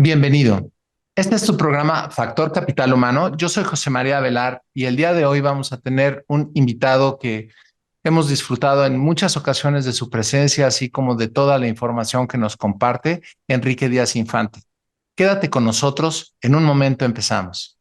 Bienvenido. Este es tu programa Factor Capital Humano. Yo soy José María Velar y el día de hoy vamos a tener un invitado que hemos disfrutado en muchas ocasiones de su presencia, así como de toda la información que nos comparte, Enrique Díaz Infante. Quédate con nosotros, en un momento empezamos.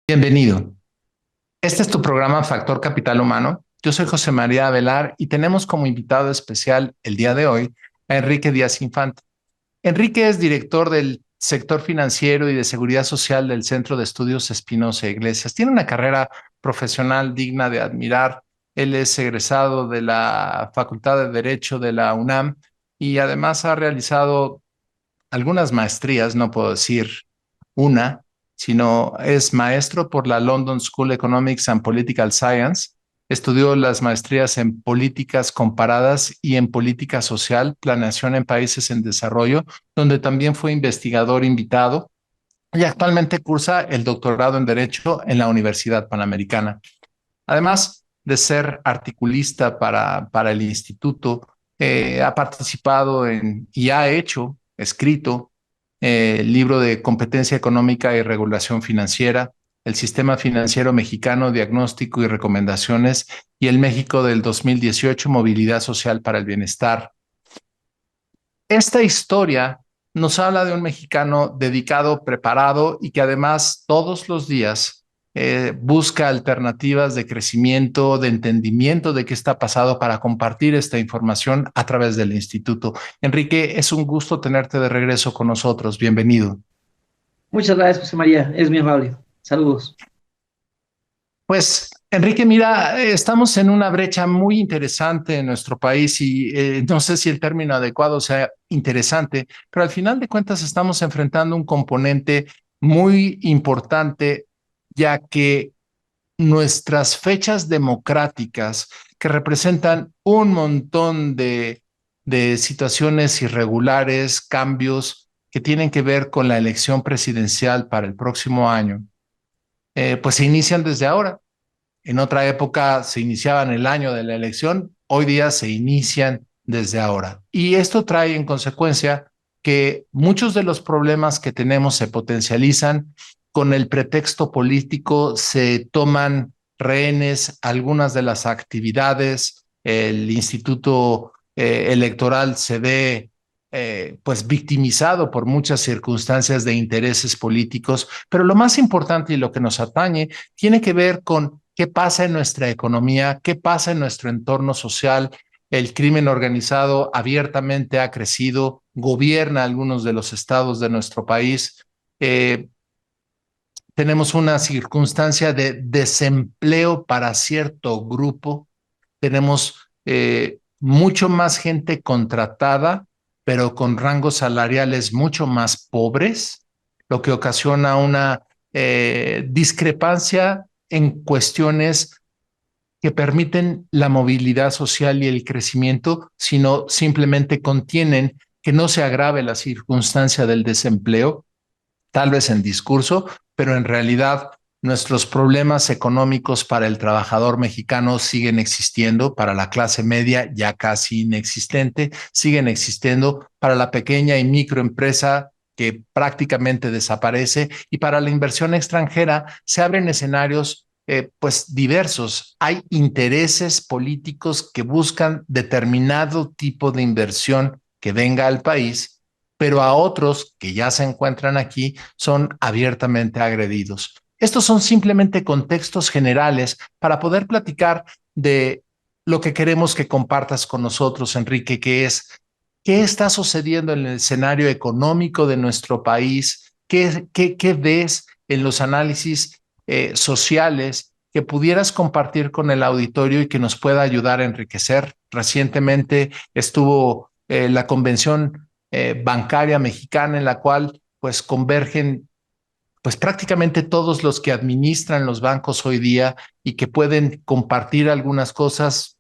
Bienvenido. Este es tu programa Factor Capital Humano. Yo soy José María Velar y tenemos como invitado especial el día de hoy a Enrique Díaz Infante. Enrique es director del sector financiero y de seguridad social del Centro de Estudios Espinosa Iglesias. Tiene una carrera profesional digna de admirar. Él es egresado de la Facultad de Derecho de la UNAM y además ha realizado algunas maestrías, no puedo decir una, sino es maestro por la London School of Economics and Political Science. Estudió las maestrías en políticas comparadas y en política social, planeación en países en desarrollo, donde también fue investigador invitado y actualmente cursa el doctorado en Derecho en la Universidad Panamericana. Además de ser articulista para el instituto, ha participado y ha escrito el libro de Competencia Económica y Regulación Financiera, el Sistema Financiero Mexicano, Diagnóstico y Recomendaciones, y el México del 2018, Movilidad Social para el Bienestar. Esta historia nos habla de un mexicano dedicado, preparado y que además todos los días busca alternativas de crecimiento, de entendimiento de qué está pasando para compartir esta información a través del instituto. Enrique, es un gusto tenerte de regreso con nosotros. Bienvenido. Muchas gracias, José María. Es muy amable. Saludos. Pues, Enrique, mira, estamos en una brecha muy interesante en nuestro país y no sé si el término adecuado sea interesante, pero al final de cuentas estamos enfrentando un componente muy importante, ya que nuestras fechas democráticas, que representan un montón de situaciones irregulares, cambios que tienen que ver con la elección presidencial para el próximo año, pues se inician desde ahora. En otra época se iniciaban el año de la elección, hoy día se inician desde ahora. Y esto trae en consecuencia que muchos de los problemas que tenemos se potencializan con el pretexto político, se toman rehenes algunas de las actividades, el instituto electoral se ve pues victimizado por muchas circunstancias de intereses políticos, pero lo más importante y lo que nos atañe tiene que ver con qué pasa en nuestra economía, qué pasa en nuestro entorno social. El crimen organizado abiertamente ha crecido, gobierna algunos de los estados de nuestro país. Eh, Tenemos una circunstancia de desempleo para cierto grupo. Tenemos mucho más gente contratada, pero con rangos salariales mucho más pobres, lo que ocasiona una discrepancia en cuestiones que permiten la movilidad social y el crecimiento, sino simplemente contienen que no se agrave la circunstancia del desempleo, tal vez en discurso, pero en realidad nuestros problemas económicos para el trabajador mexicano siguen existiendo, para la clase media ya casi inexistente, siguen existiendo para la pequeña y microempresa que prácticamente desaparece, y para la inversión extranjera se abren escenarios pues diversos. Hay intereses políticos que buscan determinado tipo de inversión que venga al país, pero a otros que ya se encuentran aquí son abiertamente agredidos. Estos son simplemente contextos generales para poder platicar de lo que queremos que compartas con nosotros, Enrique, que es qué está sucediendo en el escenario económico de nuestro país, qué ves en los análisis sociales que pudieras compartir con el auditorio y que nos pueda ayudar a enriquecer. Recientemente estuvo la convención bancaria mexicana, en la cual pues convergen pues prácticamente todos los que administran los bancos hoy día y que pueden compartir algunas cosas.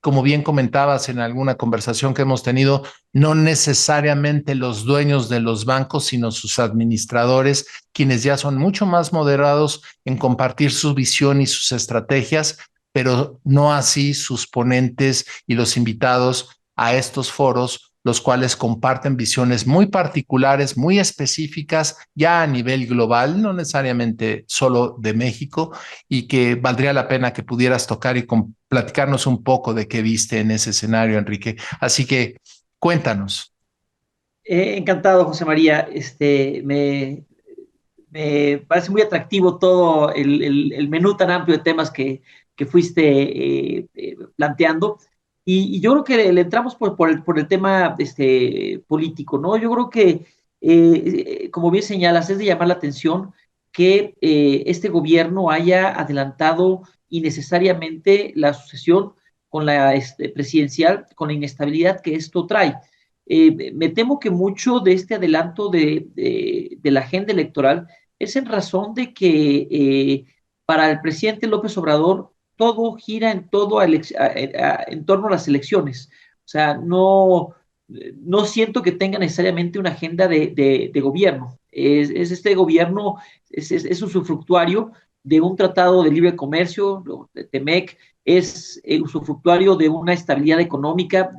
Como bien comentabas en alguna conversación que hemos tenido, no necesariamente los dueños de los bancos, sino sus administradores, quienes ya son mucho más moderados en compartir su visión y sus estrategias, pero no así sus ponentes y los invitados a estos foros, los cuales comparten visiones muy particulares, muy específicas, ya a nivel global, no necesariamente solo de México, y que valdría la pena que pudieras tocar y platicarnos un poco de qué viste en ese escenario, Enrique. Así que cuéntanos. Encantado, José María. Me parece muy atractivo todo el menú tan amplio de temas que fuiste planteando. Y yo creo que le entramos por el tema político, ¿no? Yo creo que, como bien señalas, es de llamar la atención que este gobierno haya adelantado innecesariamente la sucesión con la presidencial, con la inestabilidad que esto trae. Me temo que mucho de este adelanto de la agenda electoral es en razón de que para el presidente López Obrador todo gira en torno a las elecciones. O sea, no siento que tenga necesariamente una agenda de gobierno. Este gobierno, es usufructuario de un tratado de libre comercio, de TEMEC, es usufructuario de una estabilidad económica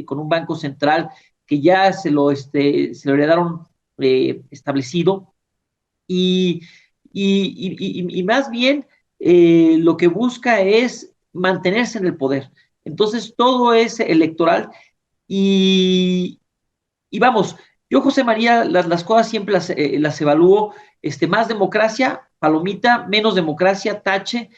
con un banco central que ya se lo heredaron establecido y, y más bien lo que busca es mantenerse en el poder. Entonces todo es electoral y, y vamos, yo, José María, las cosas siempre las evalúo, más democracia, palomita, menos democracia, tache,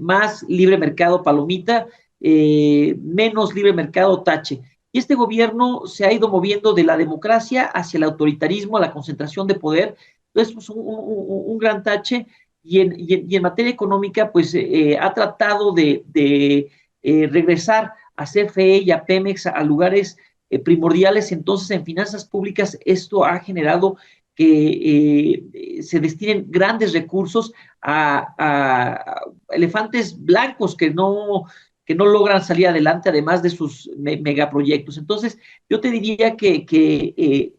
más libre mercado, palomita, menos libre mercado, tache. Y este gobierno se ha ido moviendo de la democracia hacia el autoritarismo, a la concentración de poder. Entonces, pues, un gran tache. Y en materia económica, pues ha tratado de regresar a CFE y a Pemex a lugares primordiales. Entonces, en finanzas públicas, esto ha generado que se destinen grandes recursos a elefantes blancos que no logran salir adelante, además de sus megaproyectos. Entonces, yo te diría que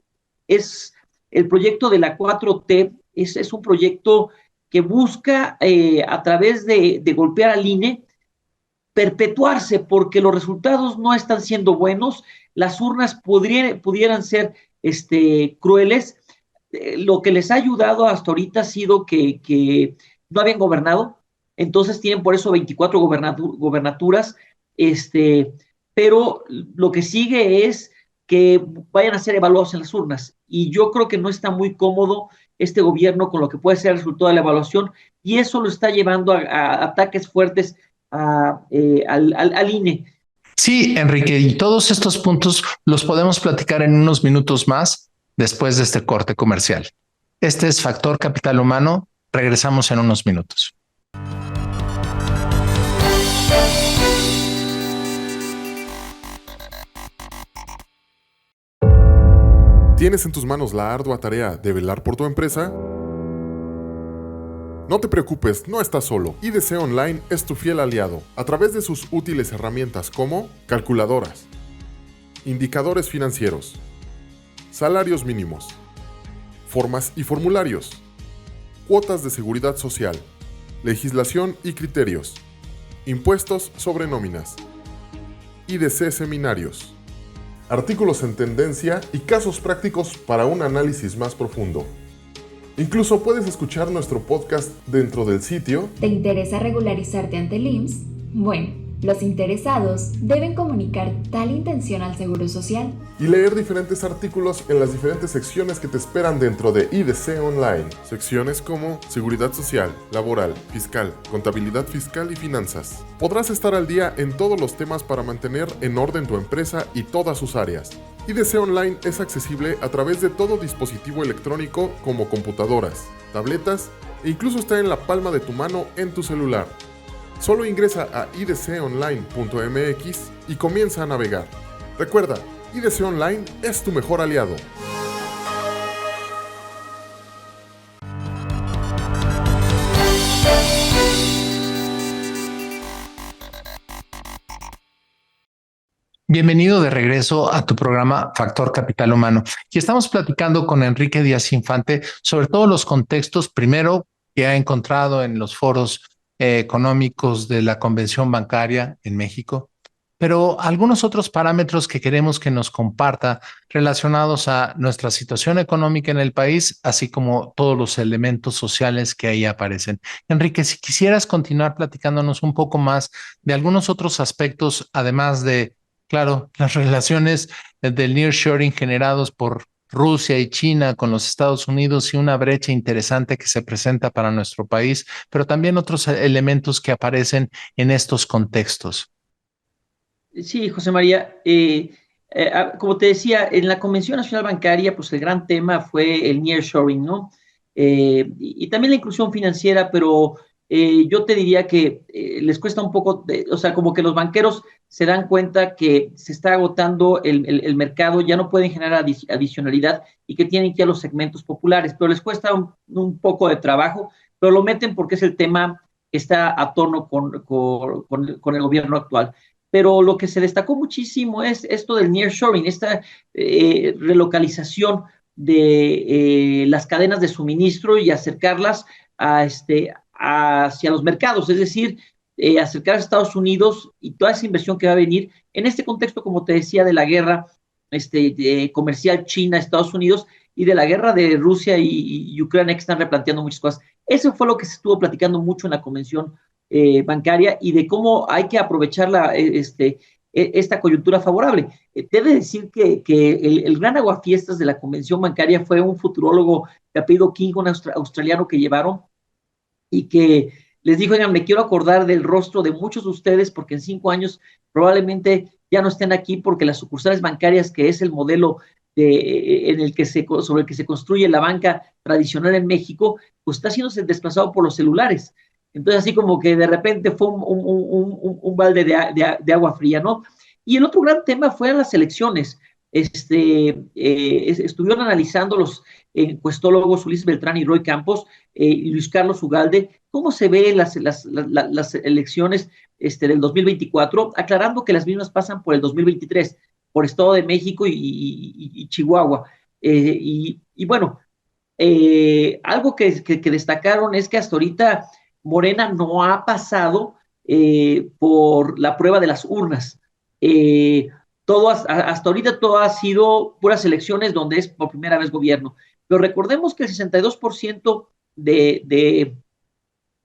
es el proyecto de la 4T, es un proyecto que busca, a través de golpear al INE, perpetuarse, porque los resultados no están siendo buenos, las urnas pudieran ser crueles. Lo que les ha ayudado hasta ahorita ha sido que no habían gobernado, entonces tienen por eso 24 gobernaturas, pero lo que sigue es que vayan a ser evaluados en las urnas, y yo creo que no está muy cómodo este gobierno con lo que puede ser el resultado de la evaluación, y eso lo está llevando a ataques fuertes al INE. Sí, Enrique, y todos estos puntos los podemos platicar en unos minutos más después de este corte comercial. Este es Factor Capital Humano. Regresamos en unos minutos. ¿Tienes en tus manos la ardua tarea de velar por tu empresa? No te preocupes, no estás solo. IDC Online es tu fiel aliado, a través de sus útiles herramientas como calculadoras, indicadores financieros, salarios mínimos, formas y formularios, cuotas de seguridad social, legislación y criterios, impuestos sobre nóminas, IDC Seminarios, artículos en tendencia y casos prácticos para un análisis más profundo. Incluso puedes escuchar nuestro podcast dentro del sitio. ¿Te interesa regularizarte ante el IMSS? Bueno, los interesados deben comunicar tal intención al Seguro Social Y leer diferentes artículos en las diferentes secciones que te esperan dentro de IDC Online. Secciones como Seguridad Social, Laboral, Fiscal, Contabilidad Fiscal y Finanzas. Podrás estar al día en todos los temas para mantener en orden tu empresa y todas sus áreas. IDC Online es accesible a través de todo dispositivo electrónico como computadoras, tabletas e incluso está en la palma de tu mano en tu celular. Solo ingresa a idconline.mx y comienza a navegar. Recuerda, IDC Online es tu mejor aliado. Bienvenido de regreso a tu programa Factor Capital Humano. Y estamos platicando con Enrique Díaz Infante sobre todos los contextos, primero, que ha encontrado en los foros económicos de la Convención Bancaria en México, pero algunos otros parámetros que queremos que nos comparta relacionados a nuestra situación económica en el país, así como todos los elementos sociales que ahí aparecen. Enrique, si quisieras continuar platicándonos un poco más de algunos otros aspectos, además de, claro, las relaciones del nearshoring generados por Rusia y China con los Estados Unidos y una brecha interesante que se presenta para nuestro país, pero también otros elementos que aparecen en estos contextos. Sí, José María, como te decía, en la Convención Nacional Bancaria, pues el gran tema fue el nearshoring, ¿no? Y también la inclusión financiera, pero yo te diría que les cuesta un poco, o sea, como que los banqueros se dan cuenta que se está agotando el mercado, ya no pueden generar adicionalidad y que tienen que ir a los segmentos populares, pero les cuesta un poco de trabajo, pero lo meten porque es el tema que está a tono con el gobierno actual. Pero lo que se destacó muchísimo es esto del nearshoring, esta relocalización de las cadenas de suministro y acercarlas hacia los mercados, es decir, acercar a Estados Unidos y toda esa inversión que va a venir en este contexto, como te decía, de la guerra comercial China-Estados Unidos y de la guerra de Rusia y Ucrania, que están replanteando muchas cosas. Eso fue lo que se estuvo platicando mucho en la convención bancaria y de cómo hay que aprovechar esta coyuntura favorable. Debe decir que el gran aguafiestas de la convención bancaria fue un futurólogo de apellido King, un australiano que llevaron y que les dijo, oigan, me quiero acordar del rostro de muchos de ustedes porque en 5 años probablemente ya no estén aquí porque las sucursales bancarias, que es el modelo sobre el que se construye la banca tradicional en México, pues está siendo desplazado por los celulares. Entonces, así como que de repente fue un balde de agua fría, ¿no? Y el otro gran tema fue las elecciones. Estuvieron analizando los encuestólogos Ulises Beltrán y Roy Campos y Luis Carlos Ugalde cómo se ven las elecciones del 2024, aclarando que las mismas pasan por el 2023, por Estado de México y Chihuahua. Y bueno, algo que destacaron es que hasta ahorita Morena no ha pasado por la prueba de las urnas. Hasta ahorita todo ha sido puras elecciones donde es por primera vez gobierno. Pero recordemos que el 62% de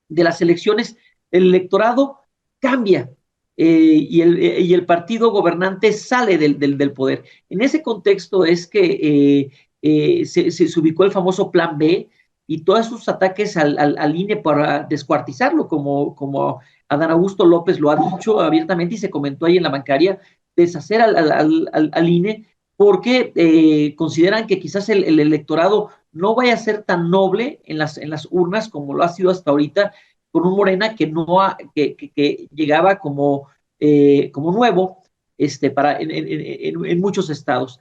las elecciones, el electorado cambia y el partido gobernante sale del poder. En ese contexto es que se ubicó el famoso Plan B, y todos sus ataques al INE para descuartizarlo, como Adán Augusto López lo ha dicho abiertamente y se comentó ahí en la bancaria, deshacer al INE, porque consideran que quizás el electorado no vaya a ser tan noble en las urnas como lo ha sido hasta ahorita, con un Morena que llegaba como nuevo en muchos estados.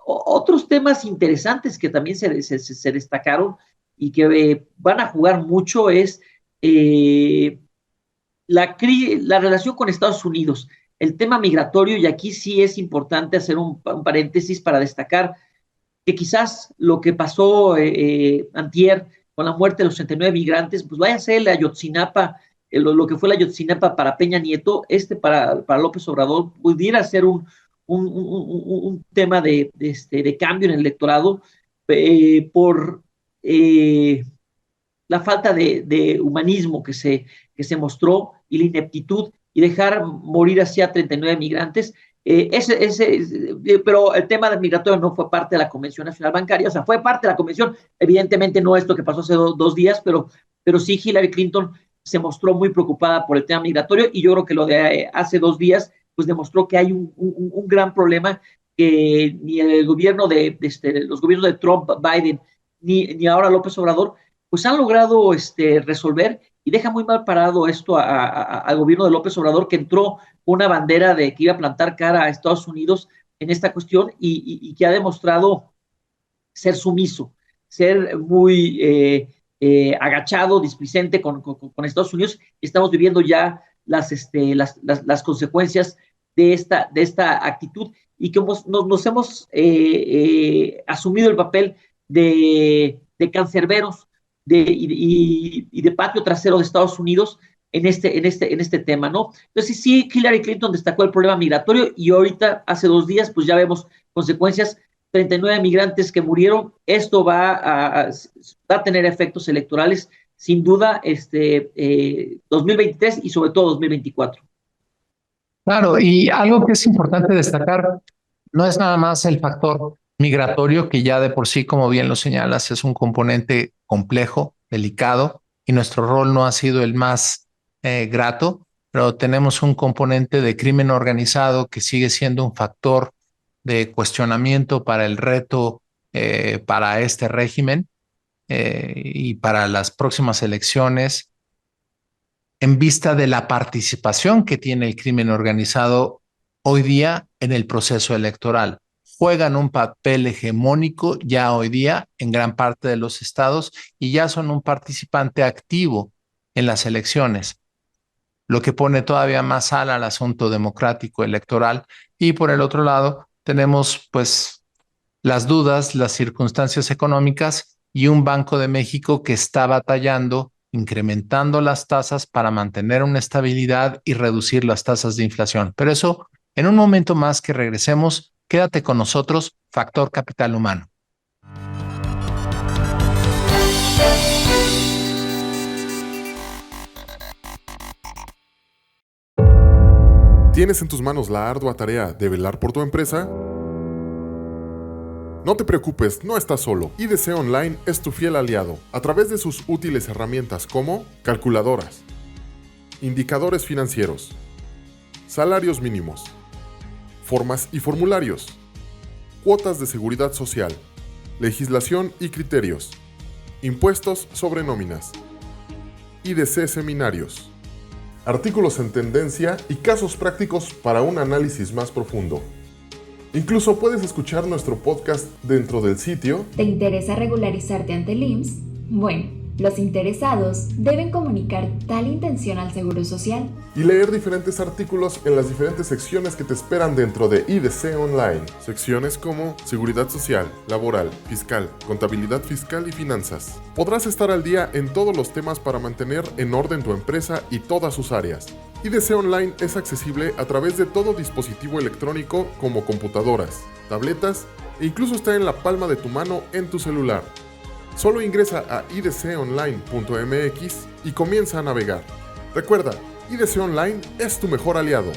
Otros temas interesantes que también se destacaron y que van a jugar mucho es la relación con Estados Unidos, el tema migratorio, y aquí sí es importante hacer un paréntesis para destacar que quizás lo que pasó antier con la muerte de los 39 migrantes, pues vaya a ser la Ayotzinapa, lo que fue la Ayotzinapa para Peña Nieto, para López Obrador, pudiera ser un tema de cambio en el electorado por la falta de humanismo que se mostró y la ineptitud y dejar morir así a 39 migrantes. Pero el tema del migratorio no fue parte de la Convención Nacional Bancaria, o sea, fue parte de la Convención, evidentemente no esto que pasó hace 2 días, pero sí Hillary Clinton se mostró muy preocupada por el tema migratorio y yo creo que lo de hace 2 días pues demostró que hay un gran problema que ni el gobierno los gobiernos de Trump, Biden, ni ahora López Obrador pues han logrado resolver, y deja muy mal parado esto al gobierno de López Obrador, que entró una bandera de que iba a plantar cara a Estados Unidos en esta cuestión, y que ha demostrado ser sumiso, ser muy agachado, displicente con Estados Unidos. Estamos viviendo ya las consecuencias de esta actitud, y que nos hemos asumido el papel de cancerberos y de patio trasero de Estados Unidos en este tema, ¿no? Entonces, sí, Hillary Clinton destacó el problema migratorio, y ahorita, hace 2 días, pues ya vemos consecuencias, 39 migrantes que murieron. Esto va a tener efectos electorales, sin duda, 2023 y sobre todo 2024. Claro, y algo que es importante destacar no es nada más el factor migratorio, que ya de por sí, como bien lo señalas, es un componente complejo, delicado, y nuestro rol no ha sido el más grato, pero tenemos un componente de crimen organizado que sigue siendo un factor de cuestionamiento para el reto, para este régimen y para las próximas elecciones, en vista de la participación que tiene el crimen organizado hoy día en el proceso electoral. Juegan un papel hegemónico ya hoy día en gran parte de los estados, y ya son un participante activo en las elecciones, lo que pone todavía más sal al asunto democrático electoral. Y por el otro lado, tenemos pues las dudas, las circunstancias económicas, y un Banco de México que está batallando, incrementando las tasas para mantener una estabilidad y reducir las tasas de inflación. Pero eso, en un momento más que regresemos, quédate con nosotros, Factor Capital Humano. ¿Tienes en tus manos la ardua tarea de velar por tu empresa? No te preocupes, no estás solo. IDC Online es tu fiel aliado a través de sus útiles herramientas como calculadoras, indicadores financieros, salarios mínimos, formas y formularios, cuotas de seguridad social, legislación y criterios, impuestos sobre nóminas, IDC seminarios, artículos en tendencia y casos prácticos para un análisis más profundo. Incluso puedes escuchar nuestro podcast dentro del sitio. ¿Te interesa regularizarte ante el IMSS? Bueno, los interesados deben comunicar tal intención al Seguro Social Y leer diferentes artículos en las diferentes secciones que te esperan dentro de IDC Online. Secciones como Seguridad Social, Laboral, Fiscal, Contabilidad Fiscal y Finanzas. Podrás estar al día en todos los temas para mantener en orden tu empresa y todas sus áreas. IDC Online es accesible a través de todo dispositivo electrónico como computadoras, tabletas e incluso está en la palma de tu mano en tu celular. Solo ingresa a idconline.mx y comienza a navegar. Recuerda, IDC Online es tu mejor aliado.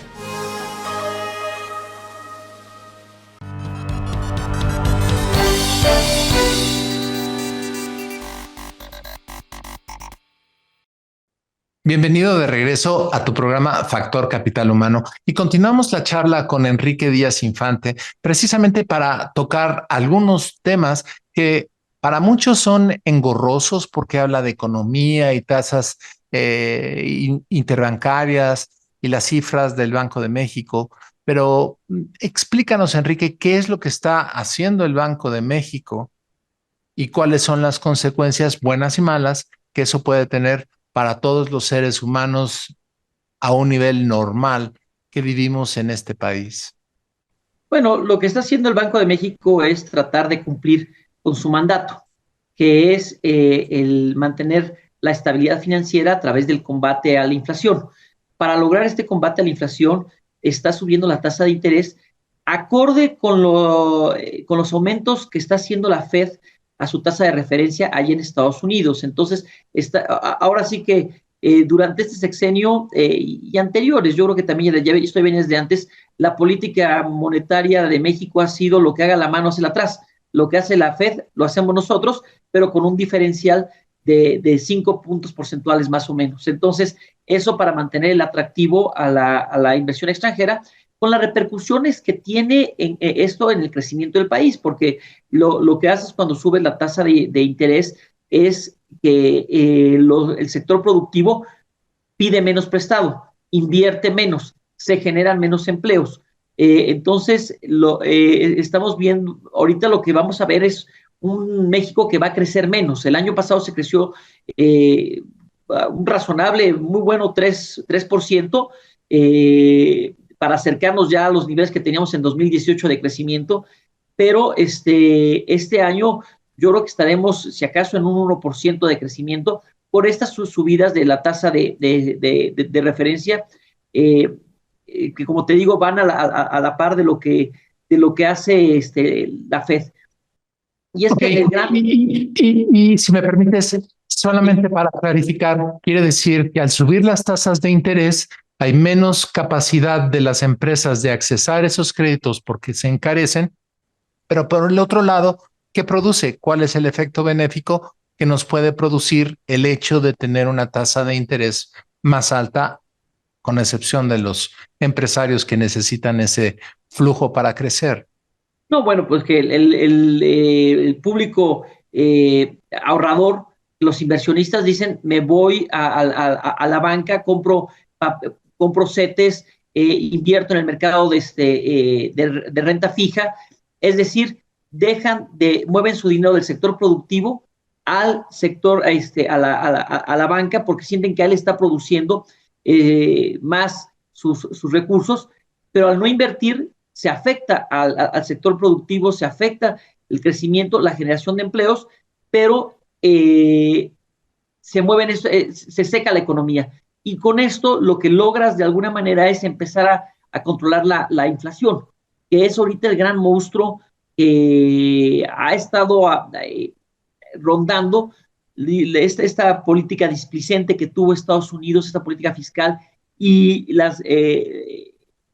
Bienvenido de regreso a tu programa Factor Capital Humano, y continuamos la charla con Enrique Díaz Infante, precisamente para tocar algunos temas que para muchos son engorrosos, porque habla de economía y tasas interbancarias y las cifras del Banco de México. Pero explícanos, Enrique, ¿qué es lo que está haciendo el Banco de México y cuáles son las consecuencias buenas y malas que eso puede tener para todos los seres humanos a un nivel normal que vivimos en este país? Bueno, lo que está haciendo el Banco de México es tratar de cumplir con su mandato, que es el mantener la estabilidad financiera a través del combate a la inflación. Para lograr este combate a la inflación, está subiendo la tasa de interés acorde con los aumentos que está haciendo la Fed a su tasa de referencia allí en Estados Unidos. Entonces, ahora sí que durante este sexenio y anteriores, yo creo que también esto viene desde antes, la política monetaria de México ha sido lo que haga la mano hacia atrás. Lo que hace la Fed lo hacemos nosotros, pero con un diferencial de 5 puntos porcentuales más o menos. Entonces, eso para mantener el atractivo a la inversión extranjera, con las repercusiones que tiene esto en el crecimiento del país, porque lo que haces cuando subes la tasa de interés es que el sector productivo pide menos prestado, invierte menos, se generan menos empleos. Entonces, estamos viendo, ahorita lo que vamos a ver es un México que va a crecer menos. El año pasado se creció un razonable, muy bueno 3%, para acercarnos ya a los niveles que teníamos en 2018 de crecimiento, pero este año yo creo que estaremos, si acaso, en un 1% de crecimiento por estas subidas de la tasa de referencia, que como te digo, van a la par de lo que hace la Fed. Y es Okay. que el gran... Y si me permites, solamente para clarificar, quiere decir que al subir las tasas de interés, hay menos capacidad de las empresas de accesar esos créditos porque se encarecen, pero por el otro lado, ¿qué produce? ¿Cuál es el efecto benéfico que nos puede producir el hecho de tener una tasa de interés más alta, con excepción de los empresarios que necesitan ese flujo para crecer? No, bueno, pues que el público ahorrador, los inversionistas dicen, me voy a la banca, compro CETES, invierto en el mercado de renta fija, es decir, mueven su dinero del sector productivo al sector, a la banca, porque sienten que él está produciendo más sus recursos, pero al no invertir se afecta al sector productivo, se afecta el crecimiento, la generación de empleos, pero se seca la economía. Y con esto lo que logras de alguna manera es empezar a controlar la inflación, que es ahorita el gran monstruo que ha estado rondando esta política displicente que tuvo Estados Unidos, esta política fiscal y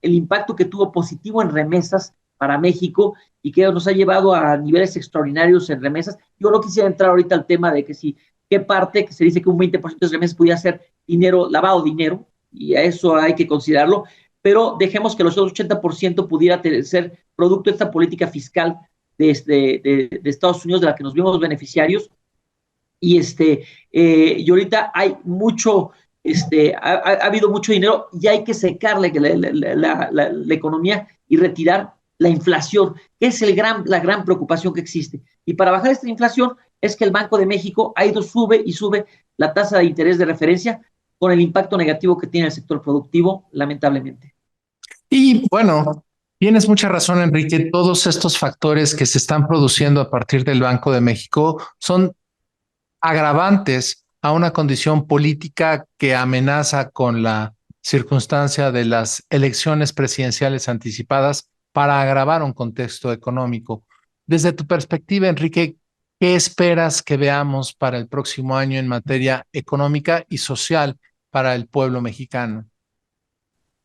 el impacto que tuvo positivo en remesas para México y que nos ha llevado a niveles extraordinarios en remesas. Yo no quisiera entrar ahorita al tema de que si, qué parte, que se dice que un 20% de remesas pudiera ser dinero, lavado dinero, y a eso hay que considerarlo, pero dejemos que los otros 80% pudiera ser producto de esta política fiscal de Estados Unidos, de la que nos vimos beneficiarios, y ahorita hay mucho, ha habido mucho dinero y hay que secarle la economía y retirar la inflación, que es la gran preocupación que existe. Y para bajar esta inflación es que el Banco de México ha ido, sube y sube la tasa de interés de referencia con el impacto negativo que tiene el sector productivo, lamentablemente. Y bueno, tienes mucha razón, Enrique. Todos estos factores que se están produciendo a partir del Banco de México son agravantes a una condición política que amenaza con la circunstancia de las elecciones presidenciales anticipadas para agravar un contexto económico. Desde tu perspectiva, Enrique, ¿qué esperas que veamos para el próximo año en materia económica y social para el pueblo mexicano?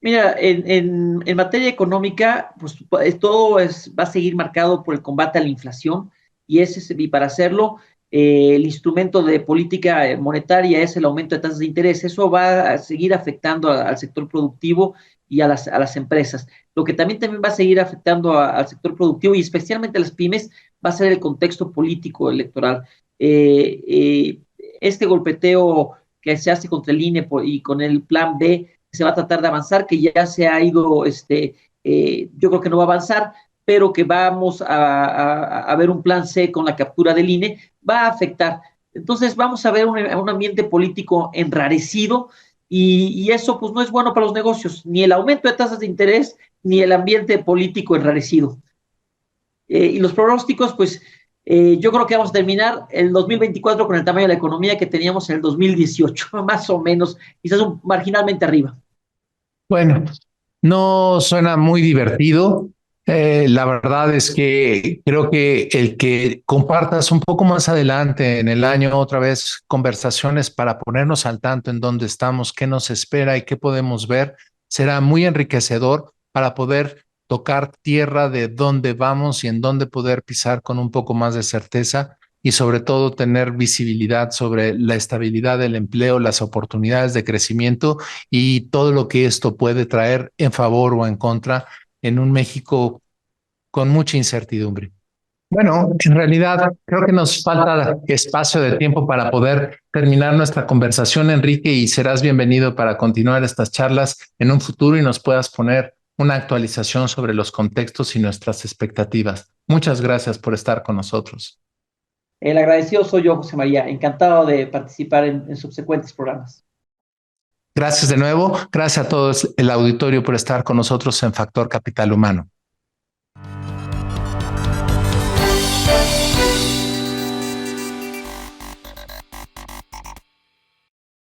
Mira, en materia económica, pues todo va a seguir marcado por el combate a la inflación y para hacerlo, el instrumento de política monetaria es el aumento de tasas de interés. Eso va a seguir afectando al sector productivo y a las empresas. Lo que también va a seguir afectando al sector productivo y especialmente a las pymes va a ser el contexto político electoral. Este golpeteo que se hace contra el INE y con el plan B se va a tratar de avanzar, que ya se ha ido, yo creo que no va a avanzar, pero que vamos a ver un plan C con la captura del INE, va a afectar. Entonces vamos a ver un ambiente político enrarecido y eso pues no es bueno para los negocios, ni el aumento de tasas de interés, ni el ambiente político enrarecido. Y los pronósticos, pues yo creo que vamos a terminar el 2024 con el tamaño de la economía que teníamos en el 2018, más o menos, quizás marginalmente arriba. Bueno, no suena muy divertido. La verdad es que creo que el que compartas un poco más adelante en el año otra vez conversaciones para ponernos al tanto en dónde estamos, qué nos espera y qué podemos ver, será muy enriquecedor para poder tocar tierra de dónde vamos y en dónde poder pisar con un poco más de certeza y sobre todo tener visibilidad sobre la estabilidad del empleo, las oportunidades de crecimiento y todo lo que esto puede traer en favor o en contra en un México con mucha incertidumbre. Bueno, en realidad creo que nos falta espacio de tiempo para poder terminar nuestra conversación, Enrique, y serás bienvenido para continuar estas charlas en un futuro y nos puedas poner una actualización sobre los contextos y nuestras expectativas. Muchas gracias por estar con nosotros. El agradecido soy yo, José María. Encantado de participar en subsecuentes programas. Gracias de nuevo. Gracias a todos el auditorio por estar con nosotros en Factor Capital Humano.